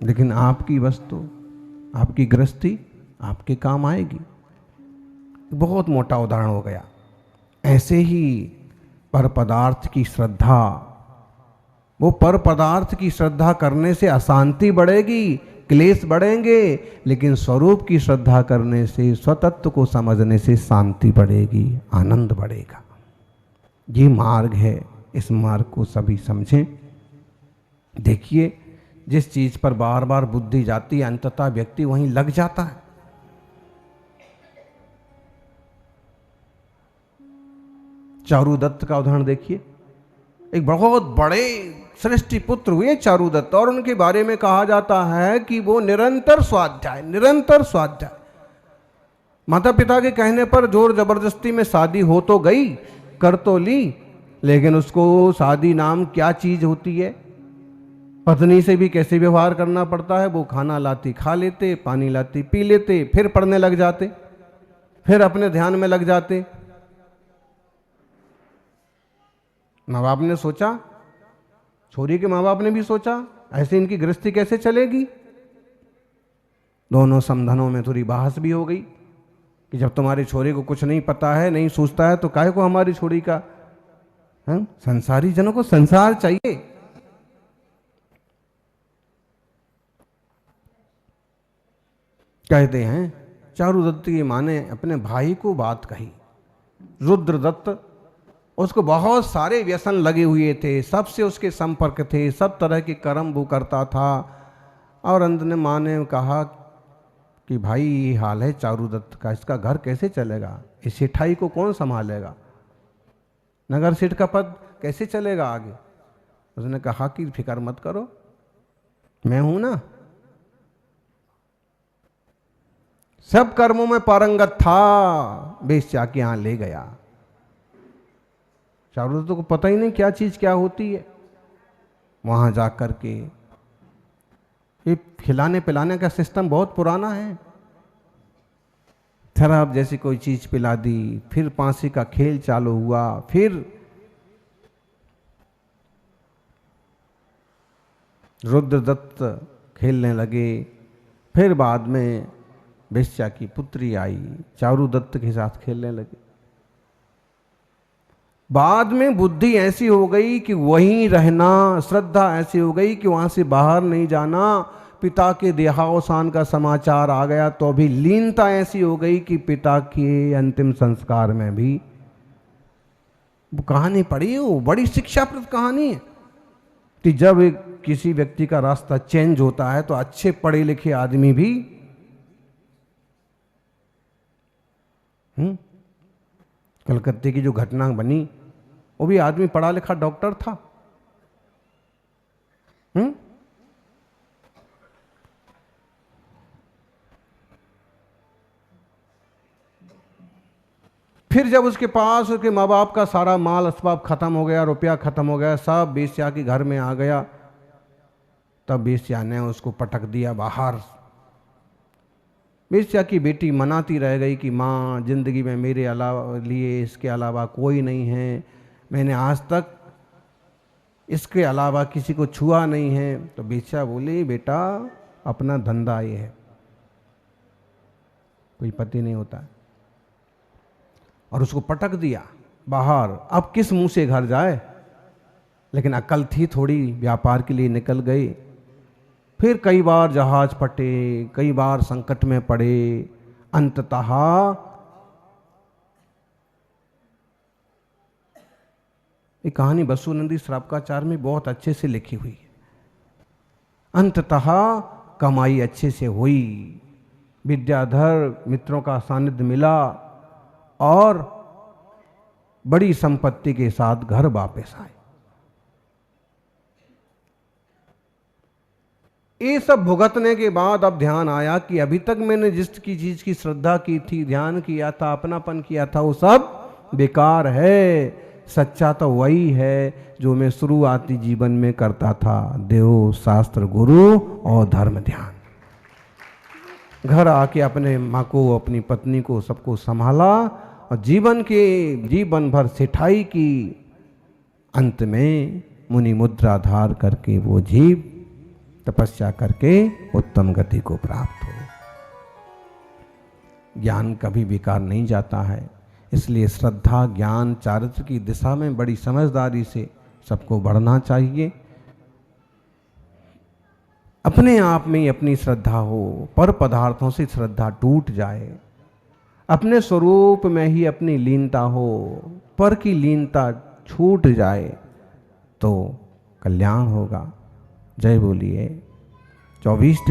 लेकिन आपकी वस्तु, आपकी गृहस्थी आपके काम आएगी। बहुत मोटा उदाहरण हो गया। ऐसे ही पर पदार्थ की श्रद्धा, वो पर पदार्थ की श्रद्धा करने से अशांति बढ़ेगी, क्लेश बढ़ेंगे, लेकिन स्वरूप की श्रद्धा करने से, स्वतत्व को समझने से शांति बढ़ेगी, आनंद बढ़ेगा। ये मार्ग है, इस मार्ग को सभी समझें। देखिए, जिस चीज पर बार बार बुद्धि जाती है अंततः व्यक्ति वहीं लग जाता है। चारुदत्त का उदाहरण देखिए। एक बहुत बड़े सृष्टि पुत्र हुए चारुदत्त, और उनके बारे में कहा जाता है कि वो निरंतर स्वाध्याय। माता पिता के कहने पर जोर जबरदस्ती में शादी हो तो गई, कर तो ली, लेकिन उसको शादी नाम क्या चीज होती है, पत्नी से भी कैसे व्यवहार करना पड़ता है। वो खाना लाती खा लेते, पानी लाती पी लेते, फिर पढ़ने लग जाते, फिर अपने ध्यान में लग जाते। माँ बाप ने सोचा, छोरी के माँ बाप ने भी सोचा, ऐसे इनकी गृहस्थी कैसे चलेगी। दोनों समधनों में थोड़ी बहस भी हो गई कि जब तुम्हारे छोरे को कुछ नहीं पता है, नहीं सोचता है, तो काहे को हमारी छोरी का। संसारी जनों को संसार चाहिए। कहते हैं चारुदत्त की माँ ने अपने भाई को बात कही। रुद्रदत्त, उसको बहुत सारे व्यसन लगे हुए थे, सबसे उसके संपर्क थे, सब तरह के कर्म वो करता था। और अंत में माँ ने कहा कि भाई ये हाल है चारुदत्त का, इसका घर कैसे चलेगा, इस सेठाई को कौन संभालेगा, नगर सेठ का पद कैसे चलेगा आगे। उसने कहा कि फिक्र मत करो, मैं हूं ना। सब कर्मों में पारंगत था, बेश्या के यहां ले गया। चारुदत्त को पता ही नहीं क्या चीज क्या होती है। वहां जाकर के ये खिलाने पिलाने का सिस्टम बहुत पुराना है। शराब जैसी कोई चीज पिला दी, फिर फांसी का खेल चालू हुआ, फिर रुद्रदत्त खेलने लगे, फिर बाद में बेश्या की पुत्री आई, चारुदत्त के साथ खेलने लगे। बाद में बुद्धि ऐसी हो गई कि वहीं रहना, श्रद्धा ऐसी हो गई कि वहां से बाहर नहीं जाना। पिता के देहावसान का समाचार आ गया तो भी लीनता ऐसी हो गई कि पिता के अंतिम संस्कार में भी। वो कहानी पढ़ी, वो बड़ी शिक्षाप्रद कहानी है कि जब किसी व्यक्ति का रास्ता चेंज होता है तो अच्छे पढ़े लिखे आदमी भी कलकत्ते की जो घटना बनी, वो भी आदमी पढ़ा लिखा डॉक्टर था। फिर जब उसके पास उसके माँ बाप का सारा माल असबाब खत्म हो गया, रुपया खत्म हो गया, सब बेश्या के घर में आ गया, तब बेश्या ने उसको पटक दिया बाहर। बेश्या की बेटी मनाती रह गई कि माँ, जिंदगी में मेरे अलावा लिए इसके अलावा कोई नहीं है, मैंने आज तक इसके अलावा किसी को छुआ नहीं है। तो बेश्या बोली, बेटा अपना धंधा ये है, कोई पति नहीं होता है, और उसको पटक दिया बाहर। अब किस मुंह से घर जाए, लेकिन अकल थी थोड़ी, व्यापार के लिए निकल गए। फिर कई बार जहाज फटे, कई बार संकट में पड़े, अंततः ये कहानी बसुनंदी श्रावकाचार्य में बहुत अच्छे से लिखी हुई है। अंततः कमाई अच्छे से हुई, विद्याधर मित्रों का सानिध्य मिला और बड़ी संपत्ति के साथ घर वापस आए। ये सब भुगतने के बाद अब ध्यान आया कि अभी तक मैंने जिस की चीज की श्रद्धा की थी, ध्यान किया था, अपनापन किया था, वो सब बेकार है। सच्चा तो वही है जो मैं शुरुआती जीवन में करता था, देव शास्त्र गुरु और धर्म ध्यान। घर आके अपने माँ को, अपनी पत्नी को, सबको संभाला और जीवन भर सेठाई की। अंत में मुनि मुद्रा धार करके वो जीव तपस्या करके उत्तम गति को प्राप्त हो। ज्ञान कभी बेकार नहीं जाता है, इसलिए श्रद्धा, ज्ञान, चारित्र की दिशा में बड़ी समझदारी से सबको बढ़ना चाहिए। अपने आप में ही अपनी श्रद्धा हो, पर पदार्थों से श्रद्धा टूट जाए, अपने स्वरूप में ही अपनी लीनता हो, पर की लीनता छूट जाए तो कल्याण होगा। जय बोलिए। 24